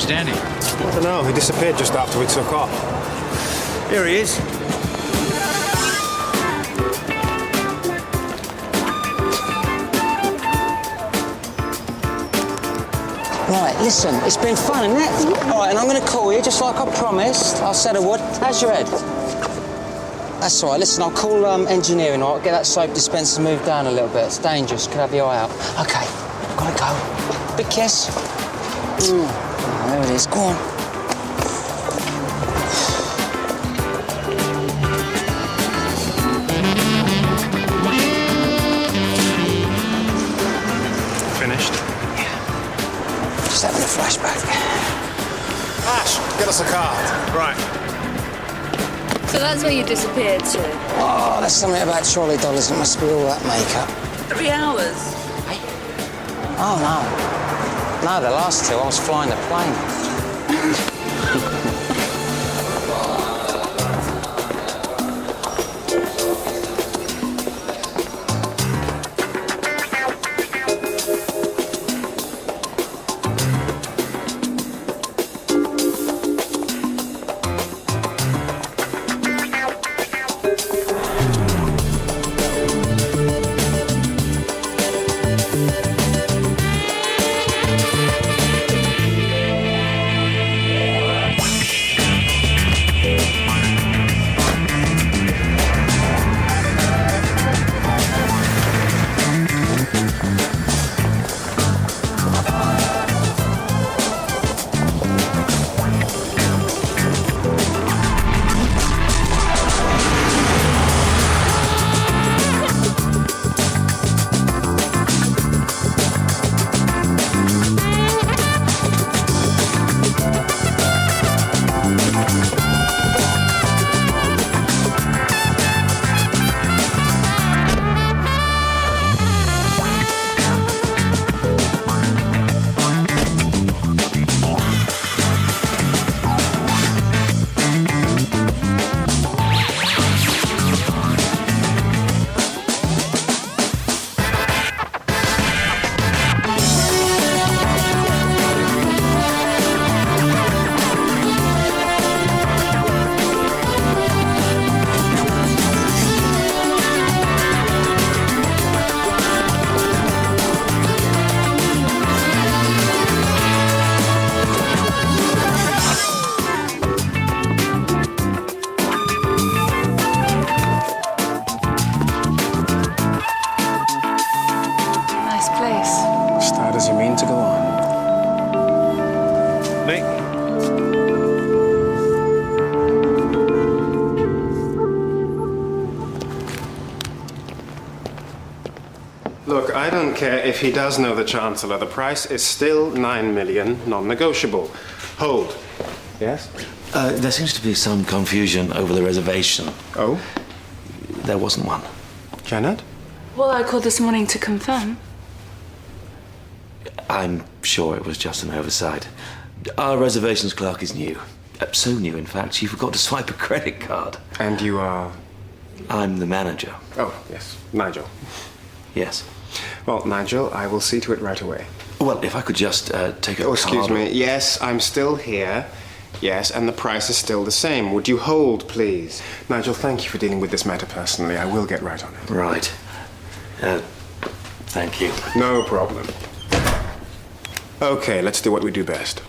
Where's Danny? I don't know. He disappeared just after we took off. Here he is. Right, listen, it's been fun, isn't it? All right, and I'm going to call you, just like I promised. I said I would. How's your head? That's all right. Listen, I'll call engineering, all right? Get that soap dispenser moved down a little bit. It's dangerous. Could have your eye out. OK, gotta go. Big kiss. Oh, there it is. Go on. Finished? Just having a flashback. Ash, get us a card. Right. So that's where you disappeared to? Oh, there's something about trolley dollars. It must be all that makeup. 3 hours? Hey? Oh, no. No, the last 2, I was flying the plane. Nice place. Start as you mean to go on. Nick? Look, I don't care if he does know the Chancellor. The price is still 9 million, non-negotiable. Hold. Yes? There seems to be some confusion over the reservation. Oh? There wasn't one. Janet? Well, I called this morning to confirm. I'm sure it was just an oversight. Our reservations clerk is new. So new, in fact, she forgot to swipe a credit card. And you are? I'm the manager. Oh, yes. Nigel. Yes. Well, Nigel, I will see to it right away. Well, if I could just take a Oh, excuse card. me. Yes, I'm still here. Yes, and the price is still the same. Would you hold, please? Nigel, thank you for dealing with this matter personally. I will get right on it. Right. Thank you. No problem. Okay, let's do what we do best.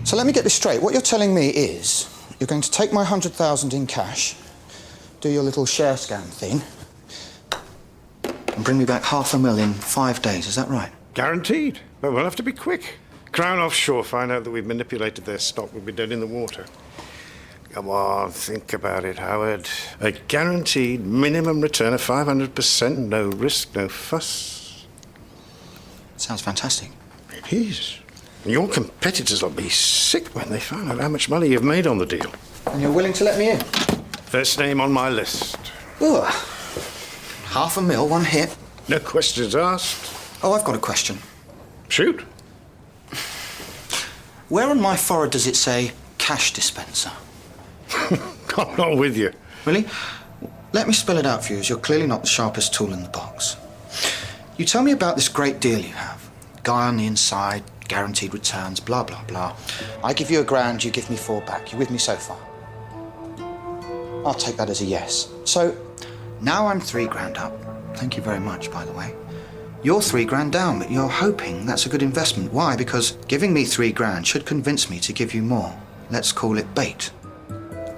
So let me get this straight. What you're telling me is you're going to take my 100,000 in cash, do your little share scan thing, and bring me back 500,000 in 5 days. Is that right? Guaranteed. But we'll have to be quick. Crown Offshore find out that we've manipulated their stock, we'll be dead in the water. Come on, think about it, Howard. A guaranteed minimum return of 500%, no risk, no fuss. Sounds fantastic. It is. Your competitors will be sick when they find out how much money you've made on the deal. And you're willing to let me in? First name on my list. Ooh, $500,000, one hit. No questions asked. Oh, I've got a question. Shoot. Where on my forehead does it say cash dispenser? I'm not with you. Really? Let me spell it out for you, as you're clearly not the sharpest tool in the box. You tell me about this great deal you have. Guy on the inside, guaranteed returns, blah, blah, blah. I give you $1,000, you give me 4 back. You with me so far? I'll take that as a yes. So, now I'm $3,000 up. Thank you very much, by the way. You're $3,000 down, but you're hoping that's a good investment. Why? Because giving me $3,000 should convince me to give you more. Let's call it bait.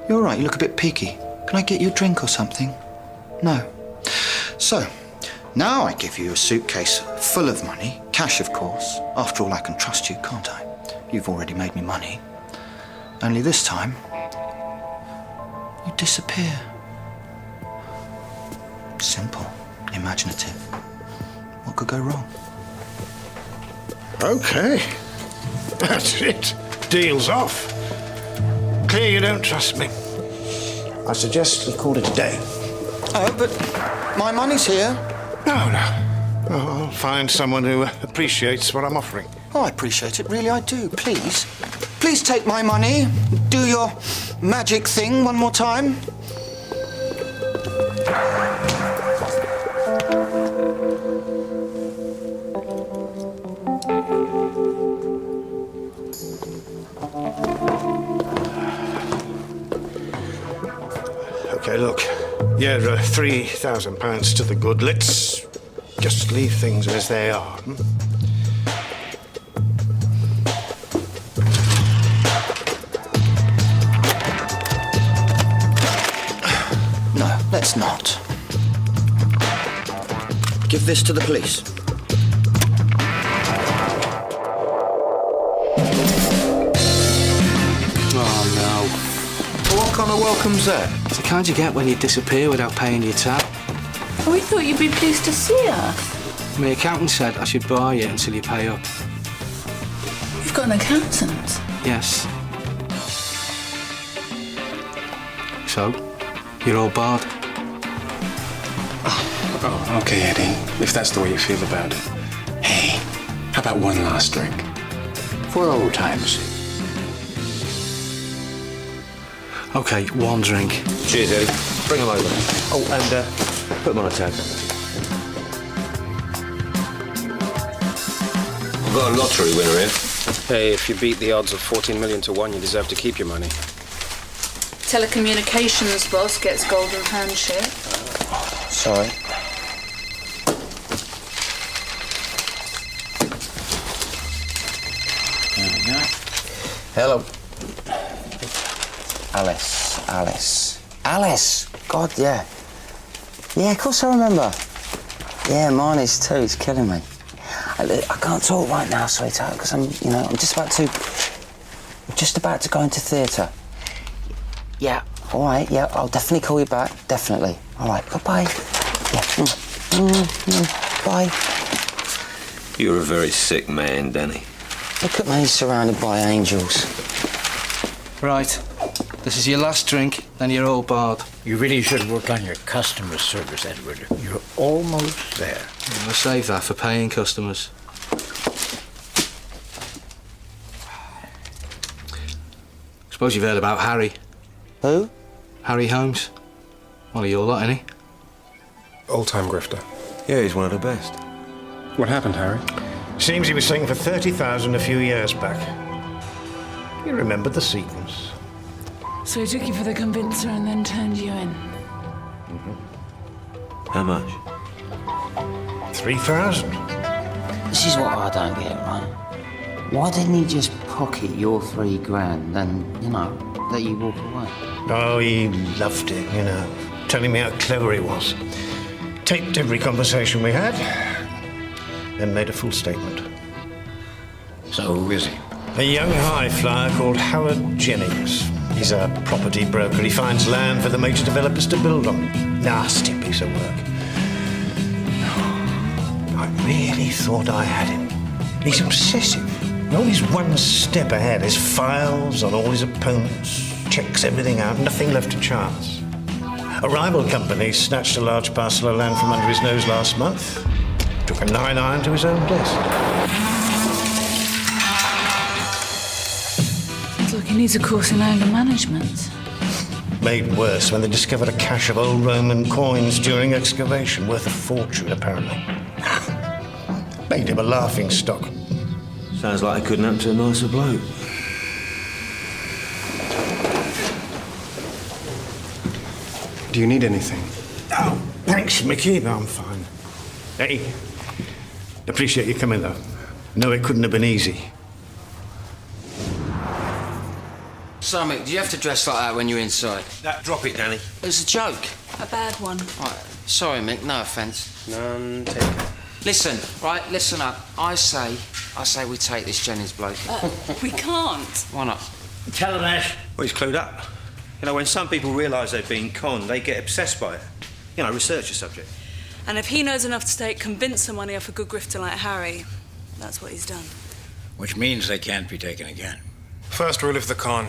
You're all right, you look a bit peaky. Can I get you a drink or something? No. So, now I give you a suitcase full of money, cash of course. After all, I can trust you, can't I? You've already made me money. Only this time, you disappear. Simple, imaginative. What could go wrong? Okay. That's it. Deal's off. Clear you don't trust me. I suggest we call it a day. Oh, but my money's here. No. I'll find someone who appreciates what I'm offering. Oh, I appreciate it, really, I do. Please. Please take my money. Do your magic thing one more time. Okay, look. Yeah, £3,000 to the good. Let's just leave things as they are. No, let's not. Give this to the police. Oh, no. What kind of welcome's that? It's the kind you get when you disappear without paying your tab. Oh, we thought you'd be pleased to see us. My accountant said I should buy you until you pay up. You've got an accountant. Yes. So, you're all barred. Oh, okay, Eddie. If that's the way you feel about it. Hey, how about one last drink? For old time's sake. Okay, one drink. Cheers, Eddie. Bring them over. Oh, and put them on a tag. I've got a lottery winner here. Hey, if you beat the odds of 14 million to 1, you deserve to keep your money. Telecommunications boss gets golden handshake. Sorry. There we go. Hello. Alice. God, yeah. Yeah, of course I remember. Yeah, mine is too. It's killing me. I can't talk right now, sweetheart, because I'm just about to go into theatre. Yeah, all right, yeah, I'll definitely call you back, definitely. All right, bye-bye. Yeah, bye. You're a very sick man, Danny. Look at me surrounded by angels. Right. This is your last drink, then you're all barred. You really should work on your customer service, Edward. You're almost there. I'll save that for paying customers. Suppose you've heard about Harry. Who? Harry Holmes. One of your lot, ain't he? Old-time grifter. Yeah, he's one of the best. What happened, Harry? Seems he was singing for 30,000 a few years back. You remembered the sequence. So he took you for the convincer and then turned you in. How much? 3,000. This is what I don't get, right? Why didn't he just pocket your $3,000 and, let you walk away? Oh, he loved it, telling me how clever he was. Taped every conversation we had, then made a full statement. So who is he? A young high flyer called Howard Jennings. He's a property broker. He finds land for the major developers to build on. Nasty piece of work. I really thought I had him. He's obsessive. Always one step ahead. His files on all his opponents. Checks everything out. Nothing left to chance. A rival company snatched a large parcel of land from under his nose last month. Took a 9-iron to his own desk. Sounds like he needs a course in anger management. Made worse when they discovered a cache of old Roman coins during excavation, worth a fortune, apparently. Made him a laughing stock. Sounds like it couldn't happen to a nicer bloke. Do you need anything? Oh, thanks, Mickey. No, I'm fine. Hey, appreciate you coming, though. No, it couldn't have been easy. So, Mick, do you have to dress like that when you're inside? Drop it, Danny. It's a joke. A bad one. Right, sorry, Mick, no offence. None taken. Listen, right, listen up. I say we take this Jennings bloke. We can't. Why not? Tell him, Ash. Well, he's clued up. You know, when some people realise they've been conned, they get obsessed by it. You know, research a subject. And if he knows enough to take convincing money off a good grifter like Harry, that's what he's done. Which means they can't be taken again. First rule of the con.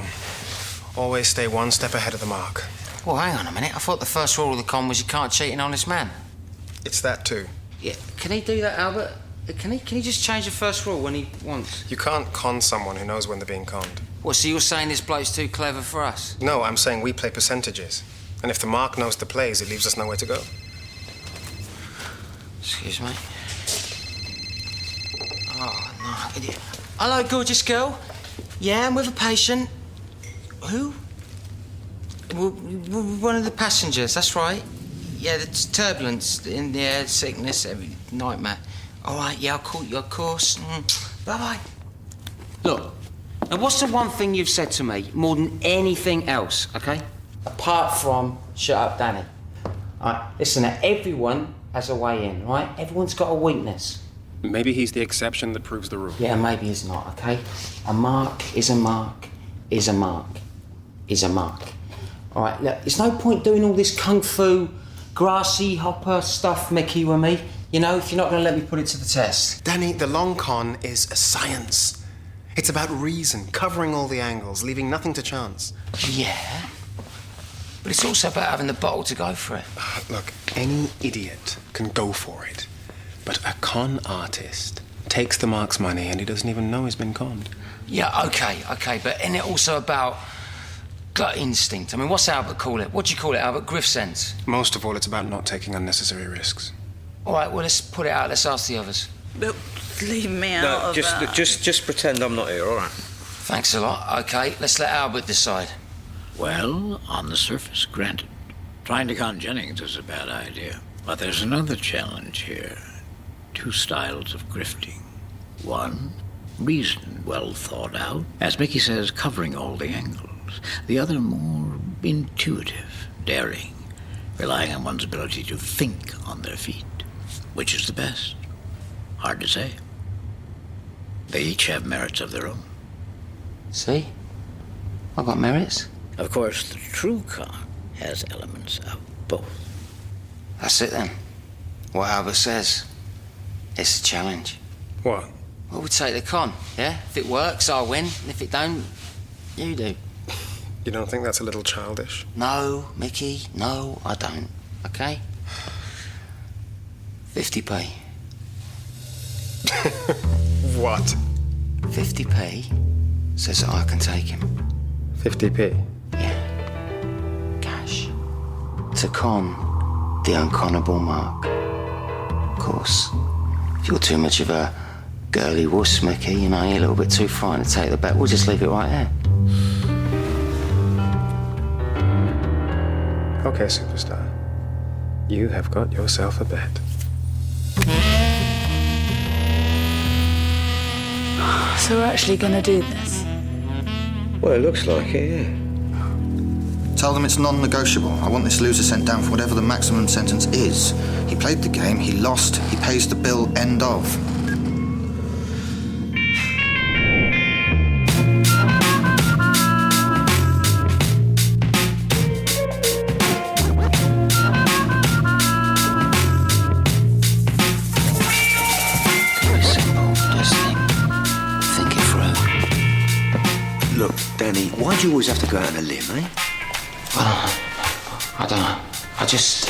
Always stay one step ahead of the mark. Well, hang on a minute. I thought the first rule of the con was you can't cheat an honest man. It's that too. Yeah, can he do that, Albert? Can he just change the first rule when he wants? You can't con someone who knows when they're being conned. What, so you're saying this bloke's too clever for us? No, I'm saying we play percentages. And if the mark knows the plays, it leaves us nowhere to go. Excuse me. Oh, no, idiot. Hello, gorgeous girl. Yeah, I'm with a patient. Who? One of the passengers, that's right. Yeah, there's turbulence in the air, sickness, every nightmare. All right, yeah, I'll call you, of course. Bye-bye. Look, now what's the one thing you've said to me more than anything else, OK? Apart from, shut up, Danny. All right, listen, now, everyone has a way in, right? Everyone's got a weakness. Maybe he's the exception that proves the rule. Yeah, maybe he's not, OK? A mark is a mark is a mark is a mark. All right, look, there's no point doing all this kung fu, grassy hopper stuff, Mickey, with me. You know, if you're not going to let me put it to the test. Danny, the long con is a science. It's about reason, covering all the angles, leaving nothing to chance. Yeah, but it's also about having the bottle to go for it. Look, any idiot can go for it. But a con artist takes the mark's money and he doesn't even know he's been conned. Yeah, OK, but isn't it also about gut instinct? I mean, what's Albert call it? What do you call it, Albert? Griff sense? Most of all, it's about not taking unnecessary risks. All right, well, let's put it out. Let's ask the others. But leave me out of that. Just pretend I'm not here, all right? Thanks a lot. OK, let's let Albert decide. Well, on the surface, granted. Trying to con Jennings is a bad idea. But there's another challenge here. Two styles of grifting. One, reason well thought out. As Mickey says, covering all the angles. The other, more intuitive, daring, relying on one's ability to think on their feet. Which is the best? Hard to say. They each have merits of their own. See? I've got merits. Of course, the true con has elements of both. That's it then. What Albert says. It's a challenge. What? Well, we take the con, yeah? If it works, I'll win. And if it don't, you do. You don't think that's a little childish? No, Mickey, no, I don't. OK? 50p. What? 50p says that I can take him. 50p? Yeah. Cash. To con the unconnable mark. Of course, if you're too much of a girly wuss, Mickey, you know, you're a little bit too frightened to take the bet, we'll just leave it right there. Okay, superstar. You have got yourself a bet. So we're actually going to do this? Well, it looks like it, yeah. Tell them it's non-negotiable. I want this loser sent down for whatever the maximum sentence is. He played the game, he lost, he pays the bill, end of. Ernie, why do you always have to go out on a limb, eh? I don't know. I just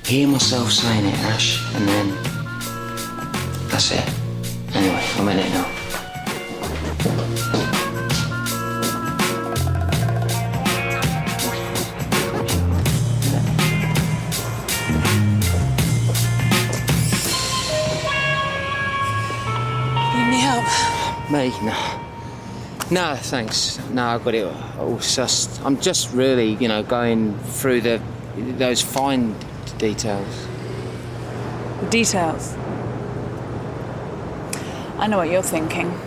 hear myself saying it, Ash, and then that's it. Anyway, I'm in it now. Need any help? Me? No. No, thanks. No, I've got it all sussed. I'm just really, going through those fine details. Details. I know what you're thinking.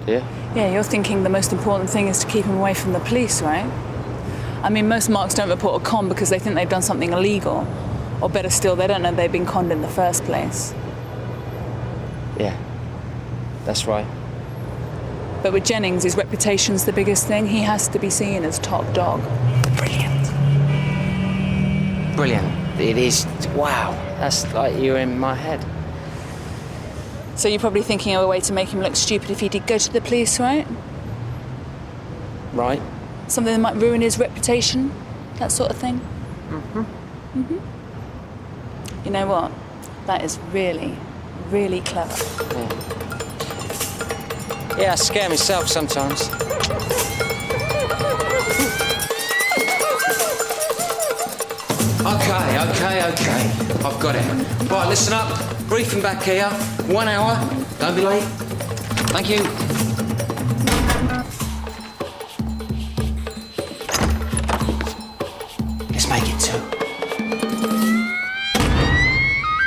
Yeah? Yeah, you're thinking the most important thing is to keep him away from the police, right? I mean, most marks don't report a con because they think they've done something illegal. Or better still, they don't know they've been conned in the first place. Yeah. That's right. But with Jennings, his reputation's the biggest thing. He has to be seen as top dog. Brilliant. Brilliant. It is. Wow. That's like you're in my head. So you're probably thinking of a way to make him look stupid if he did go to the police, right? Right. Something that might ruin his reputation, that sort of thing. You know what? That is really, really clever. Yeah, I scare myself sometimes. Okay. I've got it. Right, listen up. Briefing back here. 1 hour. Don't be late. Thank you. Let's make it 2.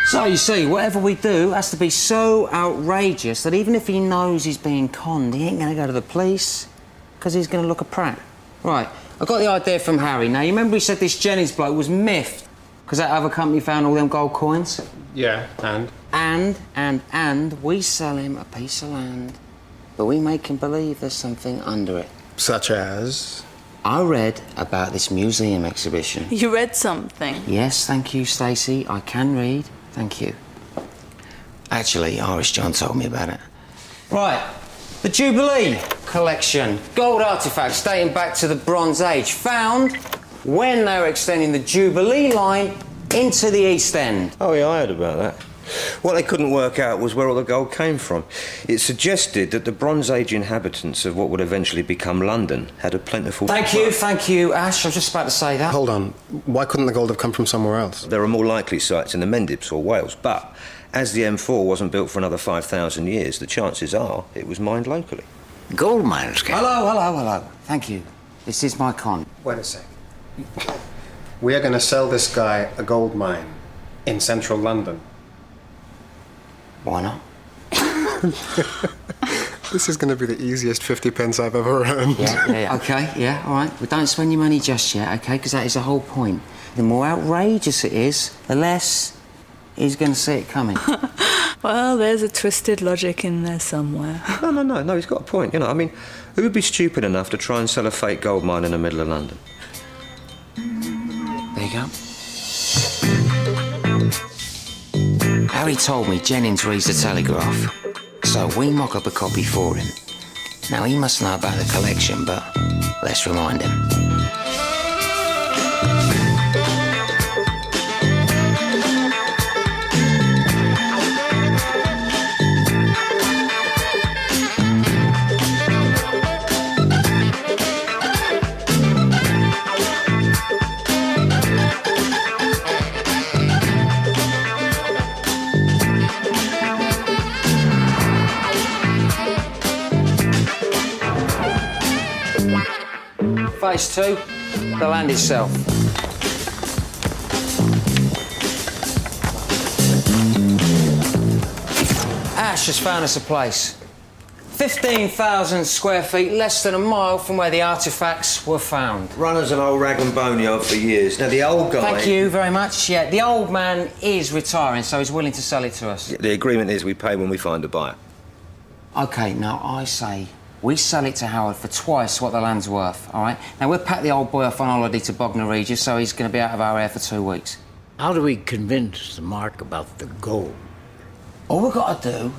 So, you see, whatever we do has to be so outrageous that even if he knows he's being conned, he ain't going to go to the police, because he's going to look a prat. Right, I got the idea from Harry. Now, you remember he said this Jennings bloke was miffed because that other company found all them gold coins? Yeah, and? And we sell him a piece of land, but we make him believe there's something under it. Such as? I read about this museum exhibition. You read something? Yes, thank you, Stacey. I can read. Thank you. Actually, Irish John told me about it. Right. The Jubilee collection. Gold artefacts dating back to the Bronze Age. Found when they were extending the Jubilee line into the East End. Oh, yeah, I heard about that. What they couldn't work out was where all the gold came from. It suggested that the Bronze Age inhabitants of what would eventually become London had a plentiful... Thank you, Ash. I was just about to say that. Hold on. Why couldn't the gold have come from somewhere else? There are more likely sites in the Mendips or Wales, but as the M4 wasn't built for another 5,000 years, the chances are it was mined locally. Gold mines, Captain. Hello. Thank you. This is my con. Wait a sec. We are going to sell this guy a gold mine in central London. Why not? This is going to be the easiest 50 pence I've ever earned. Yeah. Okay, yeah, all right. Well, don't spend your money just yet, okay? Because that is the whole point. The more outrageous it is, the less he's going to see it coming. Well, there's a twisted logic in there somewhere. No, he's got a point. I mean, who would be stupid enough to try and sell a fake gold mine in the middle of London? There you go. Harry told me Jennings reads the Telegraph, so we mock up a copy for him. Now, he must know about the collection, but let's remind him. Phase 2, the land itself. Ash has found us a place. 15,000 square feet, less than a mile from where the artefacts were found. Run as an old rag and bone yard for years. Now, the old guy... Thank you very much. Yeah, the old man is retiring, so he's willing to sell it to us. The agreement is we pay when we find a buyer. OK, now I say we sell it to Howard for twice what the land's worth, all right? Now, we'll pack the old boy off on holiday to Bognor Regis, so he's going to be out of our hair for 2 weeks. How do we convince the Mark about the gold? All we've got to do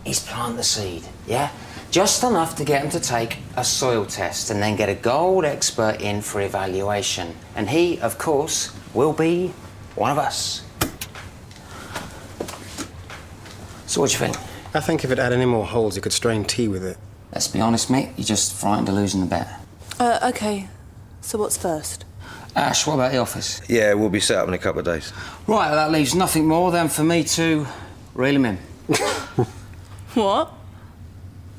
is plant the seed, yeah? Just enough to get him to take a soil test and then get a gold expert in for evaluation. And he, of course, will be one of us. So what do you think? I think if it had any more holes, you could strain tea with it. Let's be honest, mate, you're just frightened of losing the bet. Okay. So what's first? Ash, what about the office? Yeah, we'll be set up in a couple of days. Right, that leaves nothing more than for me to reel him in. What?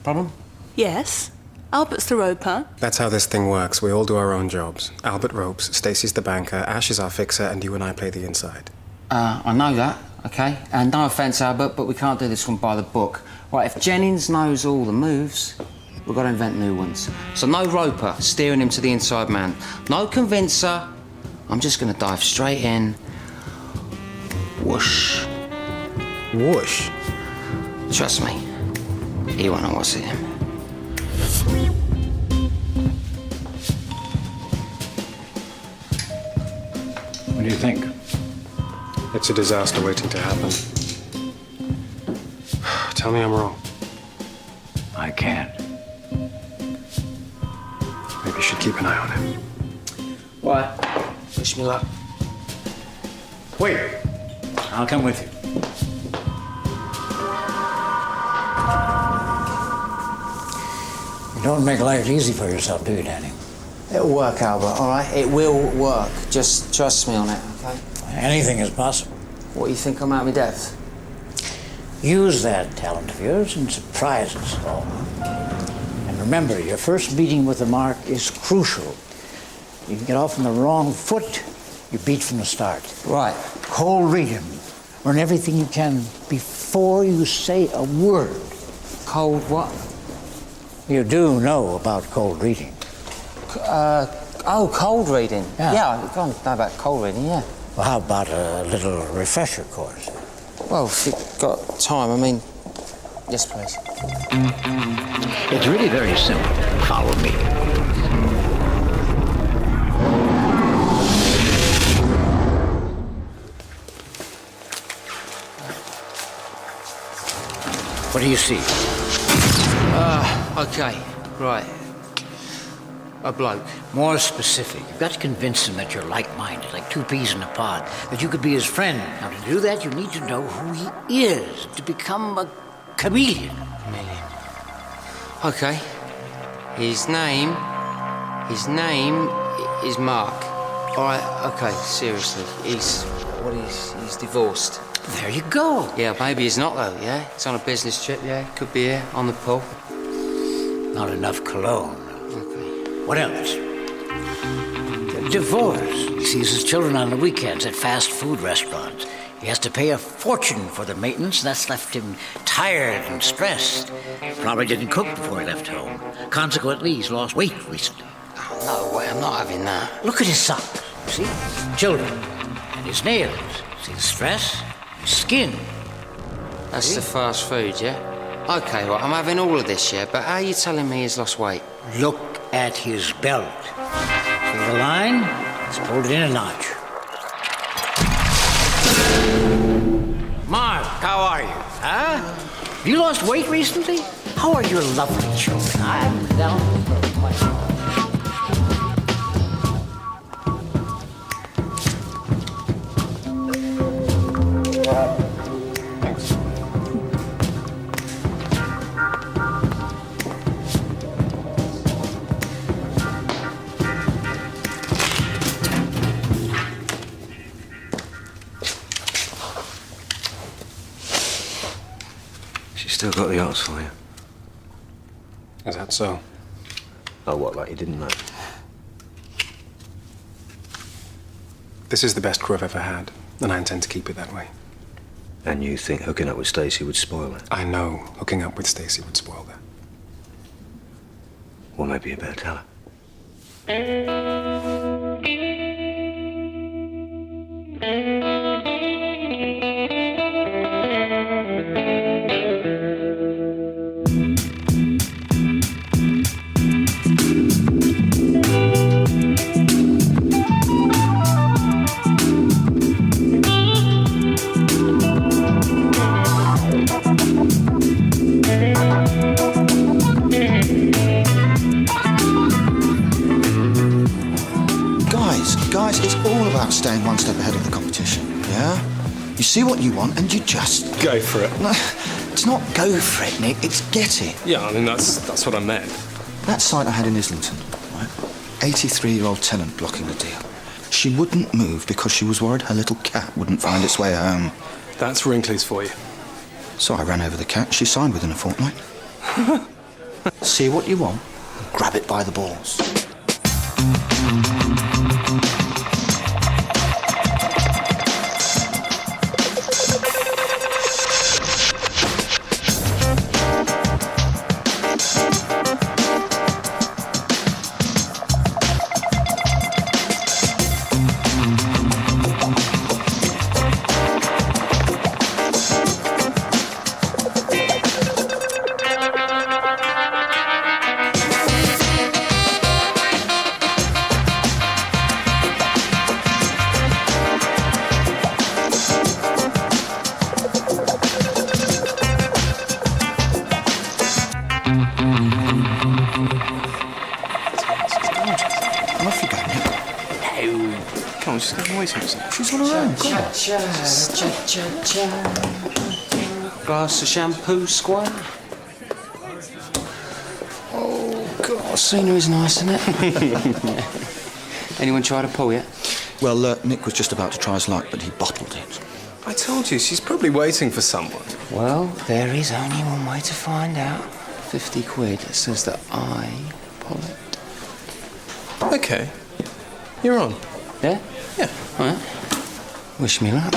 Problem? Yes. Albert's the roper. That's how this thing works. We all do our own jobs. Albert ropes, Stacey's the banker, Ash is our fixer, and you and I play the inside. I know that, okay? And no offence, Albert, but we can't do this one by the book. Right, if Jennings knows all the moves, we've got to invent new ones. So no roper steering him to the inside man. No convincer. I'm just going to dive straight in. Whoosh. Whoosh? Trust me, he won't know what's in him. What do you think? It's a disaster waiting to happen. Tell me I'm wrong. I can't. Maybe you should keep an eye on him. Right. Wish me luck. Wait. I'll come with you. You don't make life easy for yourself, do you, Danny? It'll work, Albert, all right? It will work. Just trust me on it, okay? Anything is possible. What, you think I'm out of my depth? Use that talent of yours and surprise us all. And remember, your first meeting with the mark is crucial. You can get off on the wrong foot, you beat from the start. Right. Cold read him. Learn everything you can before you say a word. Cold what? You do know about cold reading. Cold reading. Yeah. Yeah, I don't know about cold reading, yeah. Well, how about a little refresher course? Well, if you've got time, I mean, yes, please. It's really very simple. Follow me. What do you see? Okay, right. A bloke. More specific. You've got to convince him that you're like-minded, like two peas in a pod, that you could be his friend. Now, to do that, you need to know who he is, to become a chameleon. Okay. His name is Mark. All right, okay, seriously. He's divorced. There you go. Yeah, maybe he's not, though, yeah? He's on a business trip, yeah? Could be here, on the pool. Not enough cologne. Okay. What else? Divorce. He sees his children on the weekends at fast food restaurants. He has to pay a fortune for their maintenance, and that's left him tired and stressed. Probably didn't cook before he left home. Consequently, he's lost weight recently. Oh, no way, I'm not having that. Look at his socks. See? Children. And his nails. See the stress? His skin. That's the fast food, yeah? Okay, well, I'm having all of this, yeah, but how are you telling me he's lost weight? Look at his belt. See the line? He's pulled it in a notch. Mark, how are you? Huh? Have you lost weight recently? How are your lovely children? I'm down for my... Thanks. She's still got the arts for you. Is that so? Oh, what, like you didn't know? This is the best crew I've ever had, and I intend to keep it that way. And you think hooking up with Stacey would spoil it? I know hooking up with Stacey would spoil that. Well, maybe you better tell her. see what you want and you just... Go for it. No, it's not go for it, Nick. It's get it. Yeah, I mean, that's what I meant. That site I had in Islington, right? 83-year-old tenant blocking the deal. She wouldn't move because she was worried her little cat wouldn't find its way home. That's Wrinklies for you. So I ran over the cat. She signed within a fortnight. See what you want, grab it by the balls. She's on her own. Glass of shampoo, Squire. Oh, God, scenery's nice, isn't it? Anyone try to pull yet? Well, Nick was just about to try his luck, but he bottled it. I told you, she's probably waiting for someone. Well, there is only one way to find out. 50 quid says that I pull it. Okay. You're on. Yeah? Yeah. All right. Wish me luck.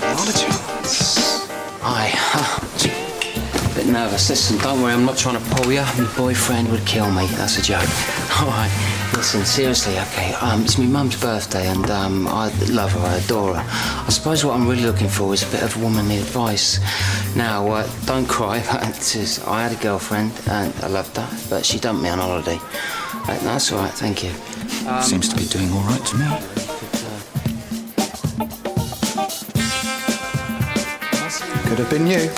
Not a chance. Bit nervous. Listen, don't worry, I'm not trying to pull you. My boyfriend would kill me. That's a joke. All right. Listen, seriously, okay. It's my mum's birthday, and I love her, I adore her. I suppose what I'm really looking for is a bit of womanly advice. Now, don't cry. I had a girlfriend, and I loved her, but she dumped me on holiday. That's all right, thank you. Seems to be doing all right to me. Could have been you.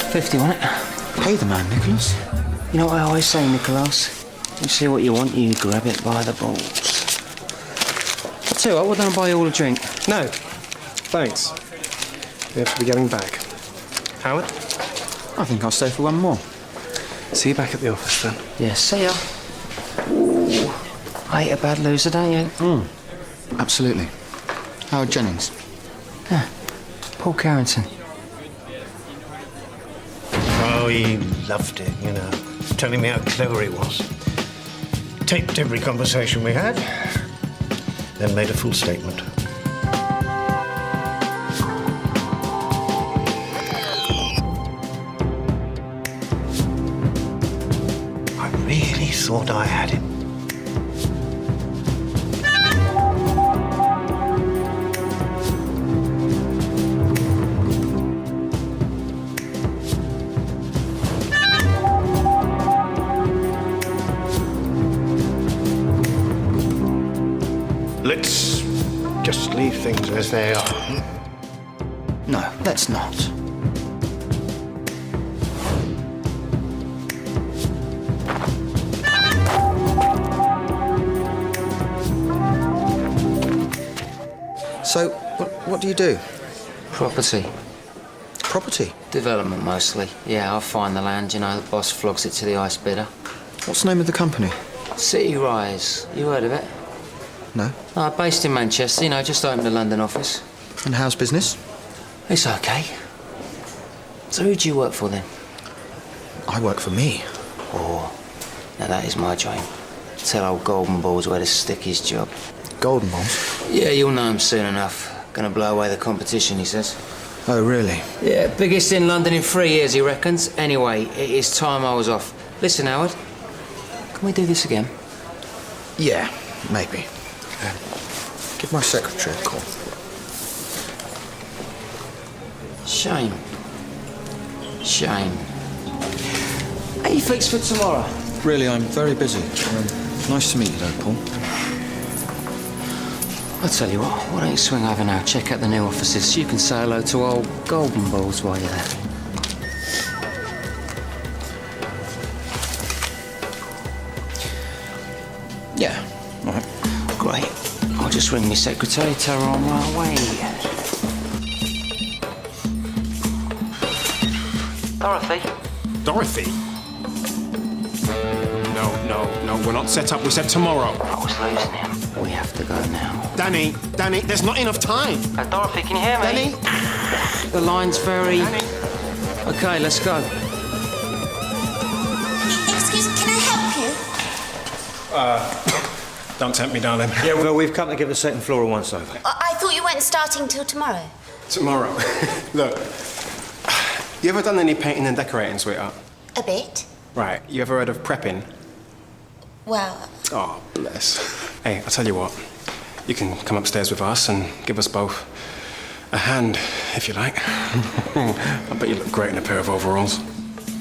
$50, wasn't it? Pay the man, Nicholas. You know what I always say, Nicholas? You see what you want, you grab it by the balls. I'll tell you what, don't I buy you all a drink? No, thanks. We have to be getting back. Howard? I think I'll stay for one more. See you back at the office then. Yeah, see ya. Ooh, I hate a bad loser, don't you? Absolutely. Howard Jennings. Yeah, Paul Carrington. Oh, he loved it, you know, telling me how clever he was. Taped every conversation we had, then made a full statement. I really thought I had him. Let's just leave things as they are. No, let's not. So, what do you do? Property. Property? Development, mostly. Yeah, I'll find the land, you know, the boss flogs it to the ice bidder. What's the name of the company? City Rise. You heard of it? No. Based in Manchester, you know, just opened a London office. And how's business? It's okay. So who do you work for then? I work for me. Oh, now that is my dream. Tell old Golden Balls where to stick his job. Golden balls? Yeah, you'll know him soon enough. Gonna blow away the competition, he says. Oh, really? Yeah, biggest in London in 3 years, he reckons. Anyway, it is time I was off. Listen, Howard, can we do this again? Yeah, maybe. Give my secretary a call. Shame. Shame. How you fixed for tomorrow? Really, I'm very busy. Nice to meet you, though, Paul. I'll tell you what, why don't you swing over now, check out the new offices. You can say hello to old Golden Balls while you're there. Yeah, all right. Great. I'll just ring my secretary, tell her on my way. Dorothy? Dorothy? No, we're not set up. We said tomorrow. I was losing him. We have to go now. Danny, there's not enough time. Dorothy, can you hear me? Danny? The line's very... Danny? OK, let's go. Excuse me, can I help you? Don't tempt me, darling. Yeah, well, we've come to give the second floor a once-over. I thought you weren't starting till tomorrow. Tomorrow. Look, you ever done any painting and decorating, sweetheart? A bit. Right, you ever heard of prepping? Well, Oh, bless. Hey, I'll tell you what. You can come upstairs with us and give us both a hand, if you like. I bet you look great in a pair of overalls.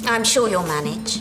I'm sure you'll manage.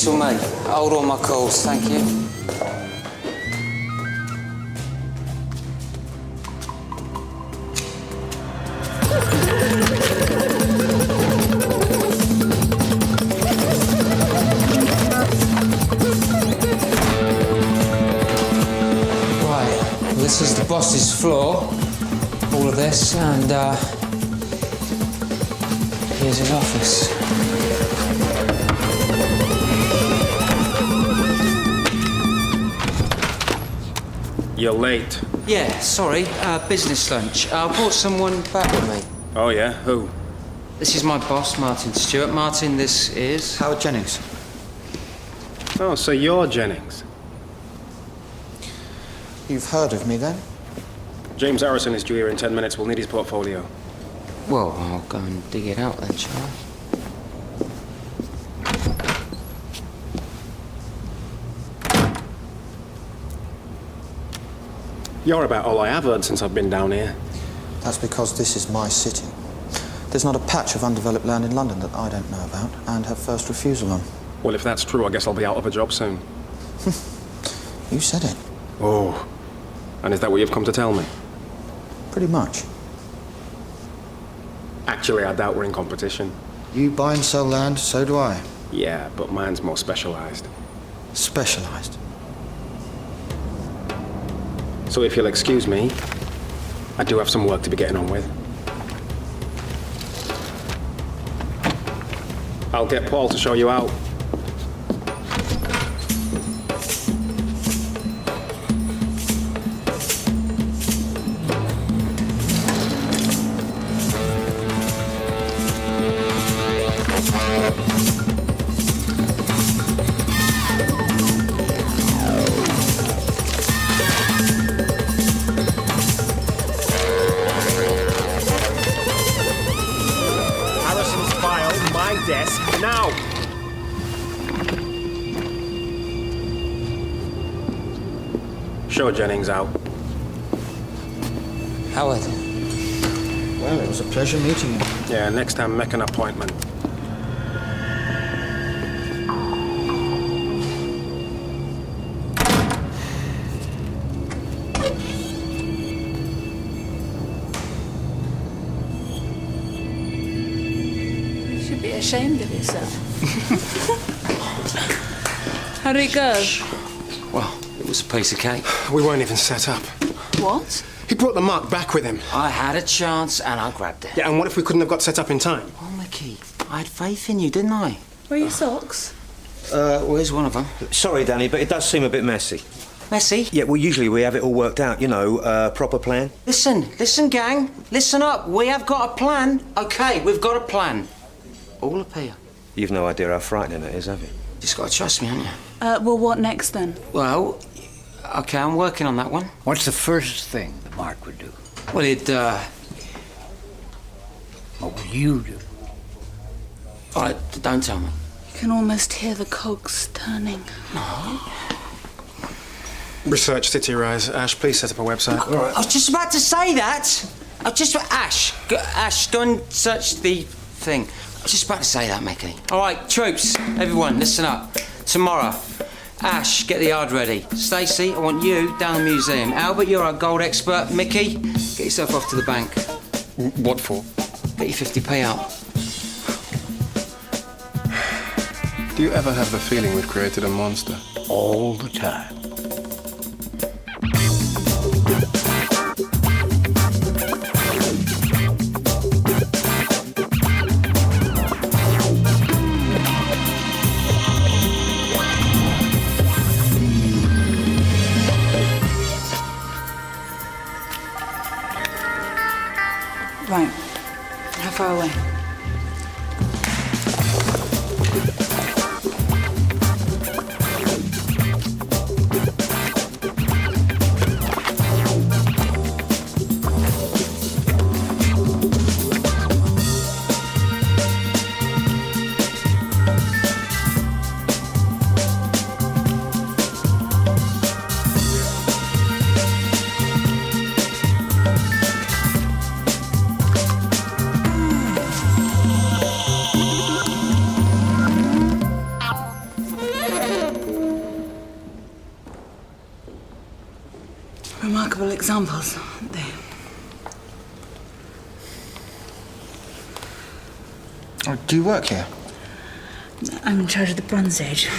Cecil, mate, hold all my calls, thank you. Right, well, this is the boss's floor, all of this, and here's his office. You're late. Yeah, sorry, business lunch. I brought someone back with me. Oh, yeah? Who? This is my boss, Martin Stewart. Martin, this is... Howard Jennings. Oh, so you're Jennings. You've heard of me, then? James Harrison is due here in 10 minutes. We'll need his portfolio. Well, I'll go and dig it out then, shall I? You're about all I have heard since I've been down here. That's because this is my city. There's not a patch of undeveloped land in London that I don't know about and have first refusal on. Well, if that's true, I guess I'll be out of a job soon. You said it. Oh. And is that what you've come to tell me? Pretty much. Actually, I doubt we're in competition. You buy and sell land, so do I. Yeah, but mine's more specialized. Specialized. So if you'll excuse me, I do have some work to be getting on with. I'll get Paul to show you out. Harrison's file, my desk, now! Show Jennings out. Howard. Well, it was a pleasure meeting you. Yeah, next time make an appointment. ashamed of yourself. How did it go? Well, it was a piece of cake. We weren't even set up. What? He brought the mark back with him. I had a chance and I grabbed it. Yeah, and what if we couldn't have got set up in time? Oh, Mickey, I had faith in you, didn't I? Where are your socks? Where's one of them? Sorry, Danny, but it does seem a bit messy. Messy? Yeah, well, usually we have it all worked out, you know, proper plan. Listen, gang. Listen up. We have got a plan. OK, we've got a plan. All up here. You've no idea how frightening it is, have you? Just got to trust me, haven't you? Well, what next then? Well, OK, I'm working on that one. What's the first thing the Mark would do? Well, What will you do? All right, don't tell me. You can almost hear the cogs turning. Research City Rise. Ash, please set up a website. All right. I was just about to say that. Ash, go and search the thing. I was just about to say that, Mickey. All right, troops, everyone, listen up. Tomorrow, Ash, get the yard ready. Stacey, I want you down the museum. Albert, you're our gold expert. Mickey, get yourself off to the bank. What for? Get your 50p out. Do you ever have the feeling we've created a monster? All the time. Right. How far away? Remarkable examples, aren't they? Oh, do you work here? I'm in charge of the Bronze Age.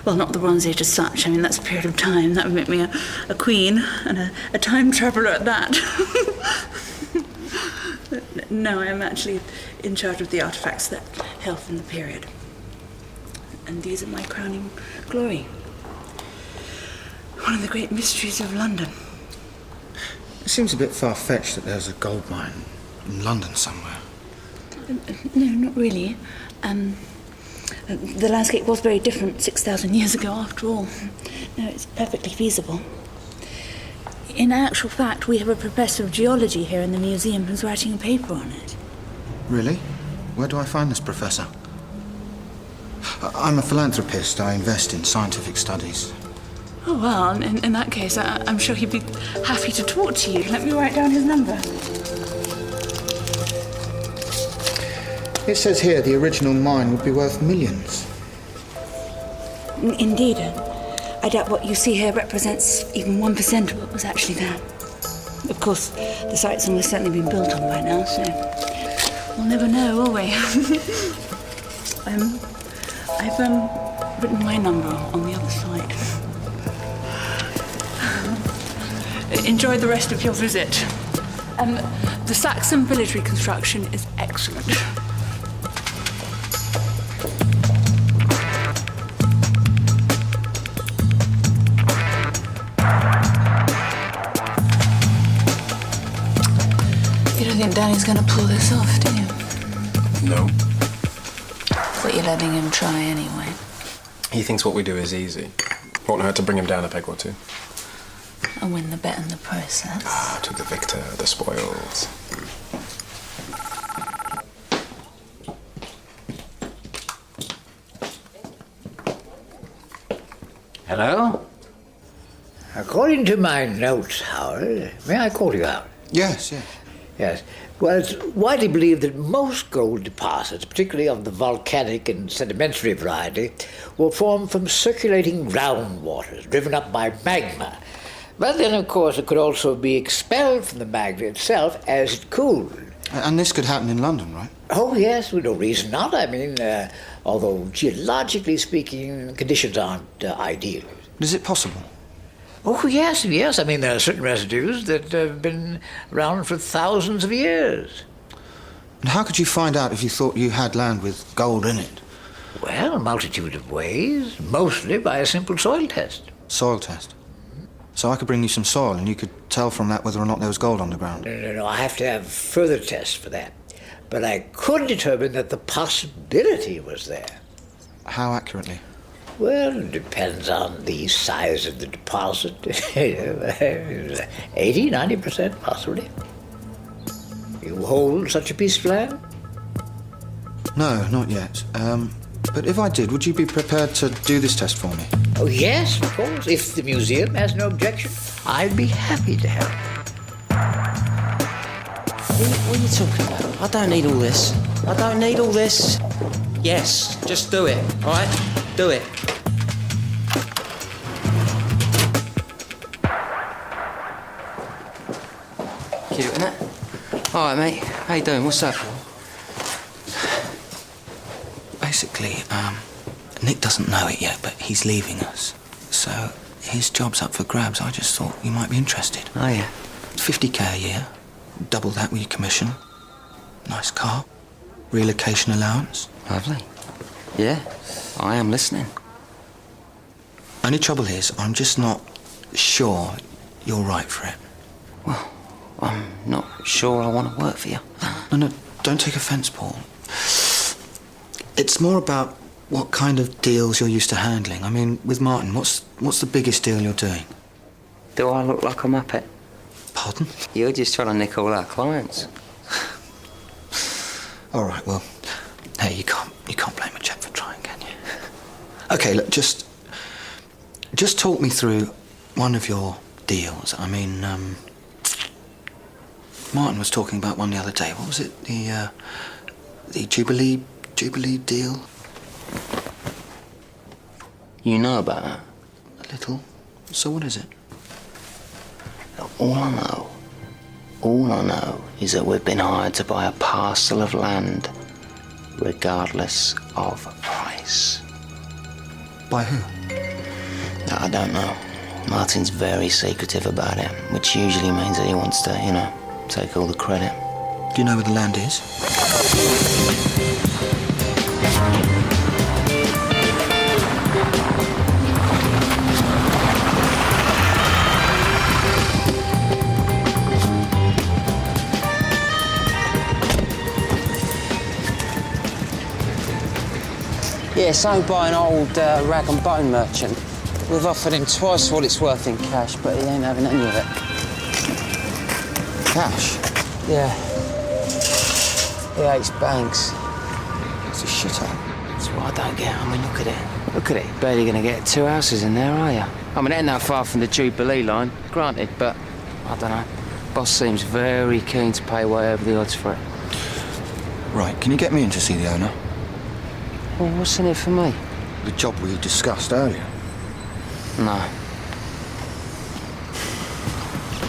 Well, not the Bronze Age as such. I mean, that's a period of time. That would make me a queen and a time traveller at that. No, I'm actually in charge of the artefacts that hail from the period. And these are my crowning glory. One of the great mysteries of London. It seems a bit far-fetched that there's a gold mine in London somewhere. No, not really. The landscape was very different 6,000 years ago, after all. No, it's perfectly feasible. In actual fact, we have a professor of geology here in the museum who's writing a paper on it. Really? Where do I find this professor? I'm a philanthropist. I invest in scientific studies. Oh, well, in that case, I'm sure he'd be happy to talk to you. Let me write down his number. It says here the original mine would be worth millions. Indeed. I doubt what you see here represents even 1% of what was actually there. Of course, the site's almost certainly been built on by now, so we'll never know, will we? I've written my number on the other side. Enjoy the rest of your visit. The Saxon village reconstruction is excellent. You don't think Danny's going to pull this off, do you? No. But you're letting him try anyway. He thinks what we do is easy. Won't hurt to bring him down a peg or two. And win the bet in the process. Ah, to the victor, the spoils. Hello? According to my notes, Howard, may I call you Howard? Yes, yes. Yes. Well, it's widely believed that most gold deposits, particularly of the volcanic and sedimentary variety, were formed from circulating groundwaters driven up by magma. But then, of course, it could also be expelled from the magma itself as it cooled. And this could happen in London, right? Oh, yes, with no reason not. I mean, although geologically speaking, conditions aren't ideal. Is it possible? Oh, yes, yes. I mean, there are certain residues that have been around for thousands of years. And how could you find out if you thought you had land with gold in it? Well, a multitude of ways, mostly by a simple soil test. Soil test? So I could bring you some soil and you could tell from that whether or not there was gold underground? No, I have to have further tests for that. But I could determine that the possibility was there. How accurately? Well, it depends on the size of the deposit. 80, 90% possibly. You hold such a piece of land? No, not yet. But if I did, would you be prepared to do this test for me? Oh, yes, of course. If the museum has no objection, I'd be happy to help. What are you talking about? I don't need all this. I don't need all this. Yes, just do it, all right? Do it. Cute, isn't it? All right, mate. How you doing? What's up? Basically, Nick doesn't know it yet, but he's leaving us. So his job's up for grabs. I just thought you might be interested. Oh, yeah. 50k a year. Double that with your commission. Nice car. Relocation allowance. Lovely. Yeah, I am listening. Only trouble is, I'm just not sure you're right for it. Well, I'm not sure I want to work for you. No, don't take offence, Paul. It's more about what kind of deals you're used to handling. I mean, with Martin, what's the biggest deal you're doing? Do I look like a muppet? Pardon? You're just trying to nick all our clients. All right, well, hey, you can't blame a chap for trying, can you? Okay, look, just talk me through one of your deals. I mean, Martin was talking about one the other day. What was it? The Jubilee deal? You know about that? A little. So what is it? All I know is that we've been hired to buy a parcel of land, regardless of price. By who? I don't know. Martin's very secretive about it, which usually means that he wants to, take all the credit. Do you know where the land is? Yeah, it's owned by an old rag and bone merchant. We've offered him twice what it's worth in cash, but he ain't having any of it. Cash? Yeah. He hates banks. It's a shithole. That's what I don't get. I mean, look at it. Look at it. Barely going to get 2 houses in there, are you? I mean, it ain't that far from the Jubilee line, granted, but I don't know. Boss seems very keen to pay way over the odds for it. Right, can you get me in to see the owner? Well, what's in it for me? The job we discussed earlier. No.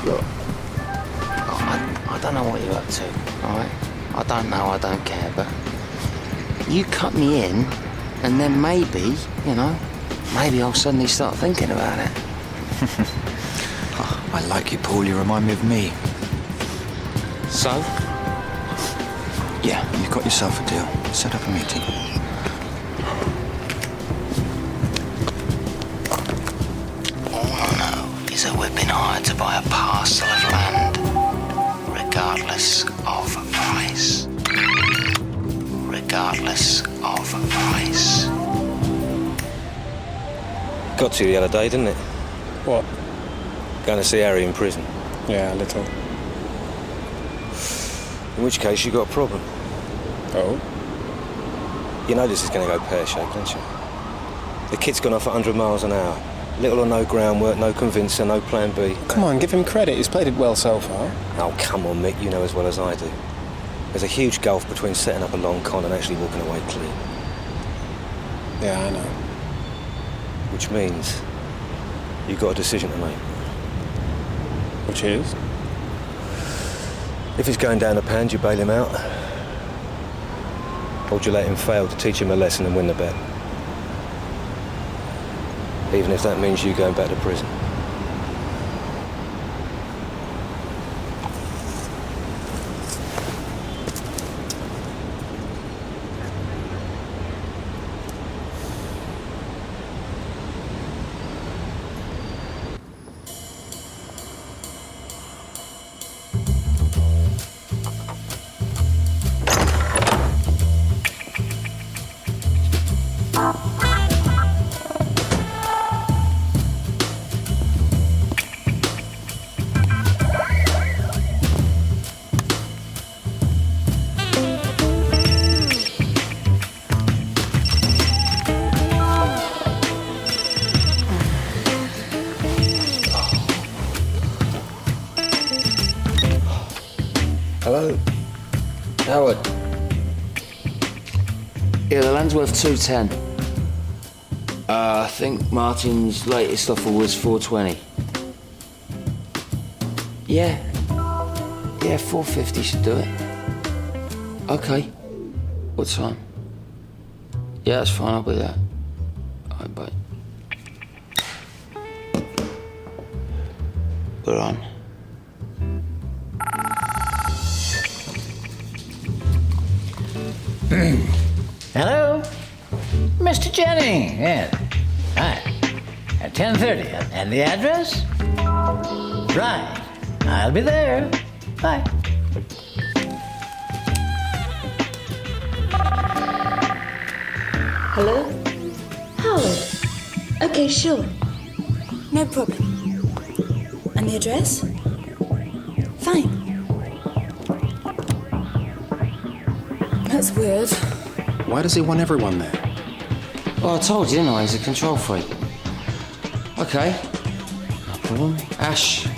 Look, I don't know what you're up to, all right? I don't know, I don't care, but you cut me in, and then maybe, maybe I'll suddenly start thinking about it. I like you, Paul. You remind me of me. So? Yeah, you've got yourself a deal. Set up a meeting. Is that we've been hired to buy a parcel of land, regardless of price. Regardless of price. Got to you the other day, didn't it? What? Going to see Harry in prison. Yeah, a little. In which case, you got a problem. Oh? You know this is going to go pear-shaped, don't you? The kid's gone off at 100 miles an hour. Little or no groundwork, no convincer, no plan B. Come on, give him credit. He's played it well so far. Oh, come on, Mick. You know as well as I do. There's a huge gulf between setting up a long con and actually walking away clean. Yeah, I know. Which means you've got a decision to make. Which is? If he's going down the pan, do you bail him out? Or do you let him fail to teach him a lesson and win the bet? Even if that means you going back to prison. Hello? Howard? Yeah, the land's worth 210. I think Martin's latest offer was 420. Yeah. Yeah, 450 should do it. Okay. What time? Yeah, that's fine, I'll be there. All right, bye. We're on. Hello? Mr. Jennings, yes. Hi. At 10:30. And the address? Right. I'll be there. Bye. Hello? Howard. Okay, sure. No problem. And the address? Fine. That's weird. Why does he want everyone there? Well, I told you, didn't I? He's a control freak. Okay. No problem. Ash, go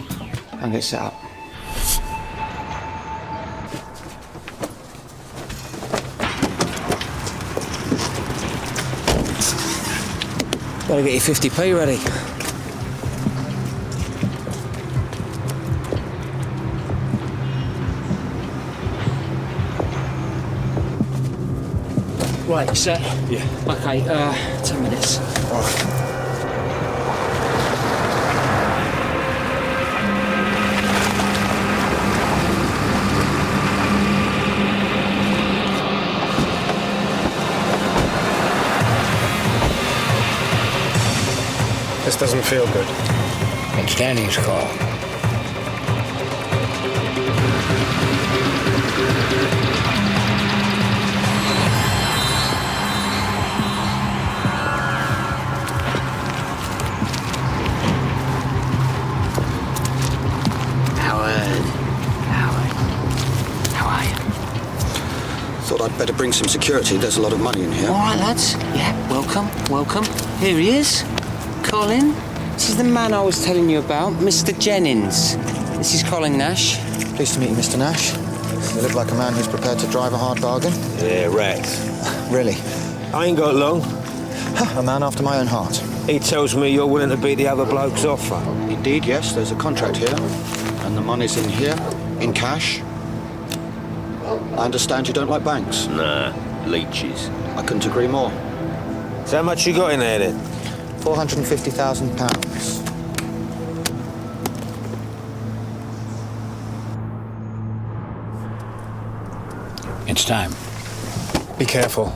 and get set up. Better get your 50p ready. Right, set? Yeah. Okay, 10 minutes. All right. This doesn't feel good. It's Danny's call. Thought I'd better bring some security. There's a lot of money in here. All right, lads. Yeah, welcome, welcome. Here he is. Colin. This is the man I was telling you about, Mr. Jennings. This is Colin Nash. Pleased to meet you, Mr. Nash. You look like a man who's prepared to drive a hard bargain. Yeah, right. Really? I ain't got long. A man after my own heart. He tells me you're willing to beat the other bloke's offer. Indeed, yes. There's a contract here. And the money's in here, in cash. I understand you don't like banks. Nah, leeches. I couldn't agree more. So how much you got in there, then? £450,000. It's time. Be careful.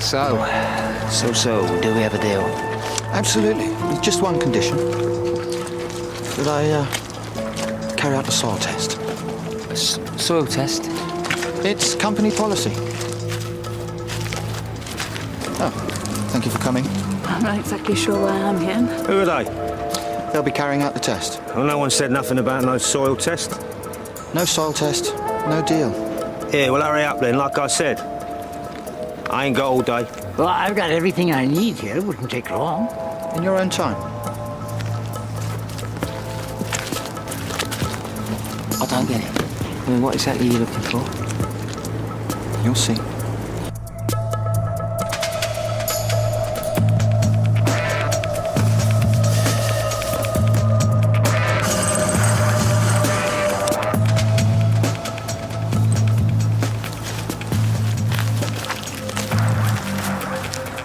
So, do we have a deal? Absolutely. With just one condition. That I carry out the soil test. Soil test? It's company policy. Oh, thank you for coming. I'm not exactly sure why I'm here. Who are they? They'll be carrying out the test. Well, no one said nothing about no soil test. No soil test, no deal. Yeah, well, hurry up then, like I said. I ain't got all day. Well, I've got everything I need here. It wouldn't take long. In your own time. I don't get it. I mean, what exactly are you looking for? You'll see.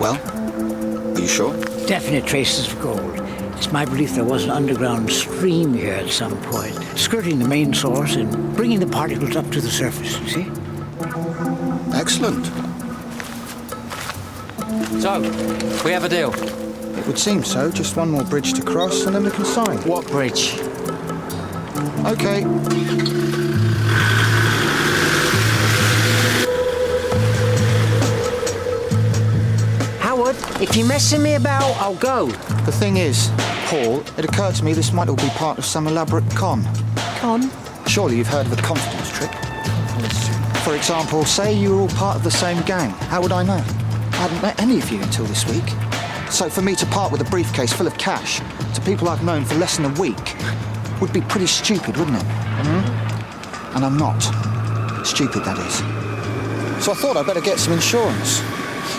Well, are you sure? Definite traces of gold. It's my belief there was an underground stream here at some point, skirting the main source and bringing the particles up to the surface, you see? Excellent. So, we have a deal. It would seem so. Just one more bridge to cross and then we can sign. What bridge? OK. Howard, if you're messing me about, I'll go. The thing is, Paul, it occurred to me this might all be part of some elaborate con. Con? Surely you've heard of a confidence trick. For example, say you were all part of the same gang. How would I know? I hadn't met any of you until this week. So for me to part with a briefcase full of cash to people I've known for less than a week would be pretty stupid, wouldn't it? Mm-hmm. And I'm not. Stupid, that is. So I thought I'd better get some insurance.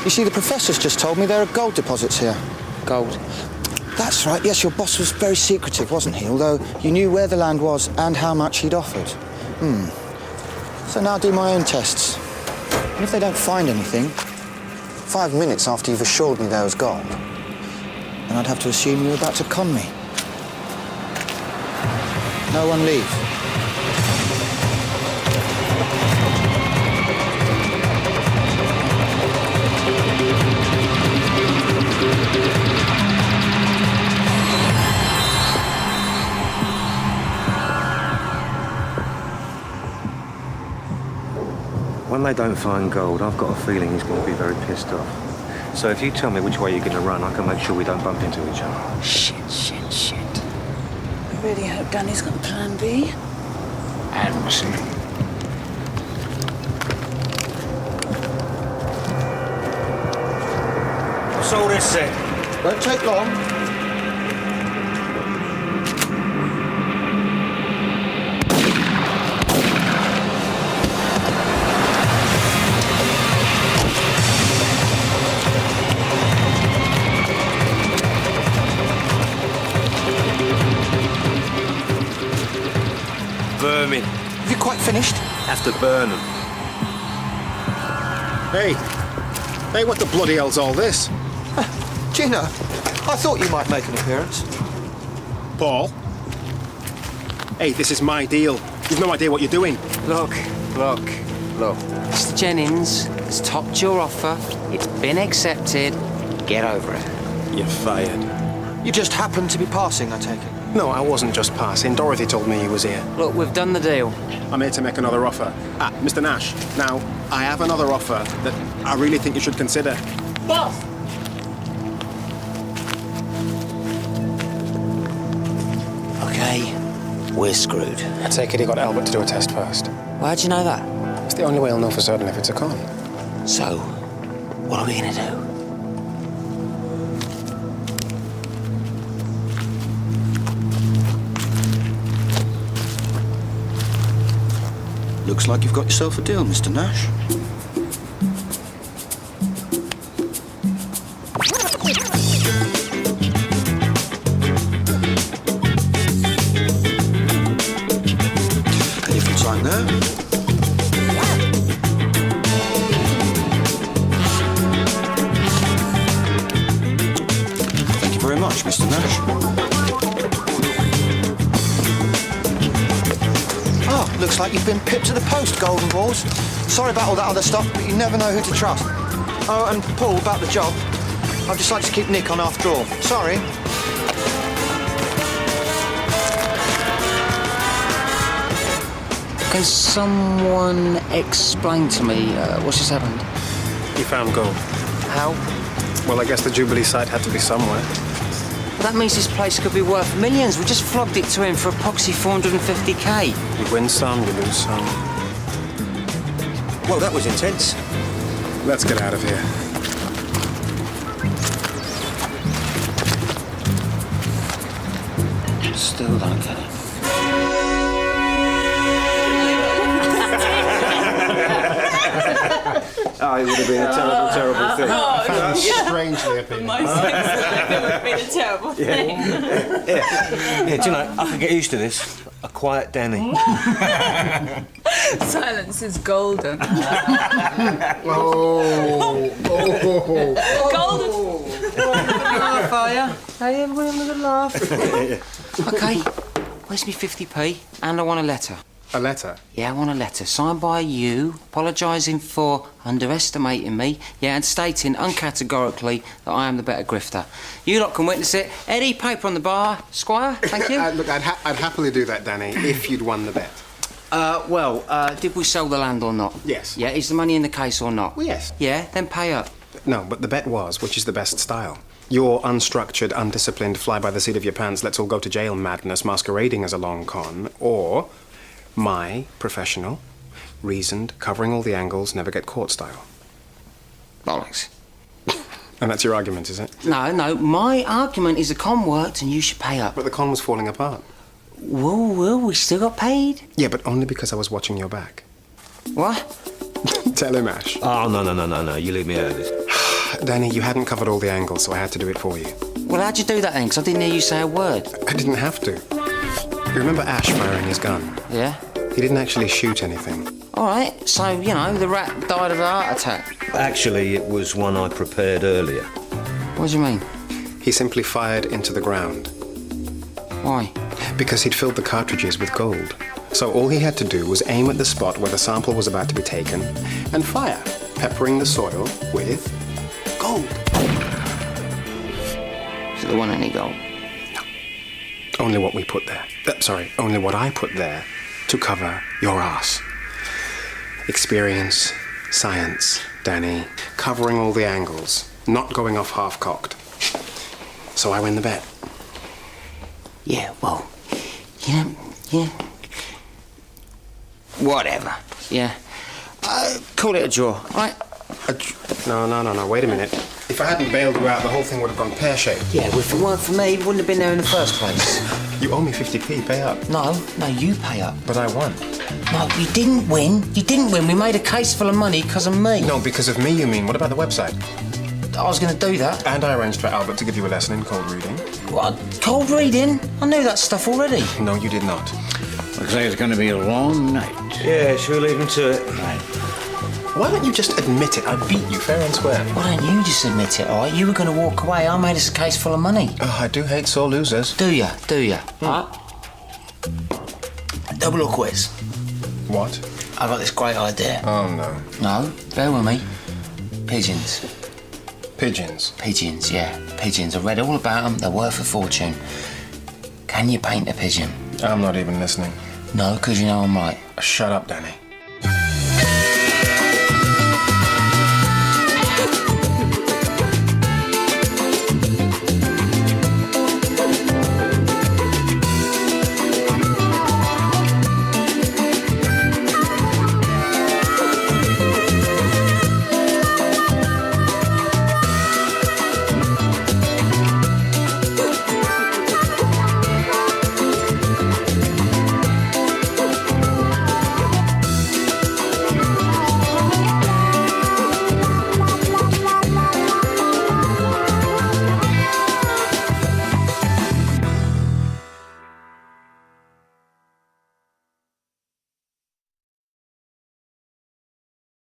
You see, the professor's just told me there are gold deposits here. Gold? That's right, yes, your boss was very secretive, wasn't he? Although you knew where the land was and how much he'd offered. So now I'll do my own tests. And if they don't find anything, 5 minutes after you've assured me there was gold, then I'd have to assume you were about to con me. No one leave. When they don't find gold, I've got a feeling he's going to be very pissed off. So if you tell me which way you're going to run, I can make sure we don't bump into each other. Shit. I really hope Danny's got plan B. And C. What's all this then? Won't take long. Vermin. Have you quite finished? Have to burn them. Hey, what the bloody hell's all this? Gina, I thought you might make an appearance. Paul? Hey, this is my deal. You've no idea what you're doing. Look. Mr. Jennings has topped your offer. It's been accepted. Get over it. You're fired. You just happened to be passing, I take it. No, I wasn't just passing. Dorothy told me he was here. Look, we've done the deal. I'm here to make another offer. Mr. Nash, now, I have another offer that I really think you should consider. Boss! Okay, we're screwed. I take it he got Albert to do a test first. Well, how'd you know that? It's the only way I'll know for certain if it's a con. So, what are we gonna do? Looks like you've got yourself a deal, Mr. Nash. And you can sign there. Thank you very much, Mr. Nash. Looks like you've been pipped to the post, Golden Balls. Sorry about all that other stuff, but you never know who to trust. Oh, and Paul, about the job. I've decided to keep Nick on after all. Sorry. Can someone explain to me what's just happened? You found gold. How? Well, I guess the Jubilee site had to be somewhere. Well, that means this place could be worth millions. We just flogged it to him for a poxy 450k. You win some, you lose some. Well, that was intense. Let's get out of here. Still don't get it. Oh, it would have been a terrible, terrible thing. I found strangely appealing. My sex would have been a terrible thing. Yeah, do you know, I could get used to this. A quiet Danny. Silence is golden. Golden. Laugh, are you? Hey, everybody have a good laugh. OK, where's me 50p? And I want a letter. A letter? Yeah, I want a letter signed by you, apologising for underestimating me, yeah, and stating uncategorically that I am the better grifter. You lot can witness it. Eddie, paper on the bar. Squire, thank you. Look, I'd happily do that, Danny, if you'd won the bet. Did we sell the land or not? Yes. Yeah, is the money in the case or not? Well, yes. Yeah, then pay up. No, but the bet was, which is the best style? Your unstructured, undisciplined, fly-by-the-seat-of-your-pants, let's-all-go-to-jail madness masquerading as a long con, or my professional, reasoned, covering all the angles, never-get-caught style. Bollocks. And that's your argument, is it? No, my argument is the con worked and you should pay up. But the con was falling apart. Well, we still got paid. Yeah, but only because I was watching your back. What? Tell him, Ash. Oh, no. You leave me out of this. Danny, you hadn't covered all the angles, so I had to do it for you. Well, how'd you do that then? 'Cause I didn't hear you say a word. I didn't have to. You remember Ash firing his gun? Yeah? He didn't actually shoot anything. All right, so, the rat died of a heart attack. Actually, it was one I prepared earlier. What do you mean? He simply fired into the ground. Why? Because he'd filled the cartridges with gold. So all he had to do was aim at the spot where the sample was about to be taken and fire, peppering the soil with gold. So there wasn't any gold? No. Only what we put there. Only what I put there to cover your ass. Experience, science, Danny. Covering all the angles, not going off half-cocked. So I win the bet. Yeah, well, whatever. Yeah. Call it a draw, right? No, wait a minute. If I hadn't bailed you out, the whole thing would have gone pear-shaped. Yeah, well, if it weren't for me, you wouldn't have been there in the first place. You owe me 50p, pay up. No, you pay up. But I won. No, you didn't win. We made a case full of money because of me. No, because of me, you mean. What about the website? I was going to do that. And I arranged for Albert to give you a lesson in cold reading. What? Cold reading? I knew that stuff already. No, you did not. Looks like it's going to be a long night. Yeah, shall we leave him to it? Right. Why don't you just admit it? I beat you fair and square. Why don't you just admit it, all right? You were going to walk away. I made us a case full of money. Oh, I do hate sore losers. Do ya? Right? Double or quiz? What? I've got this great idea. Oh, no. No, bear with me. Pigeons. Pigeons? Pigeons, yeah. Pigeons. I've read all about them. They're worth a fortune. Can you paint a pigeon? I'm not even listening. No, because you know I'm right. Shut up, Danny.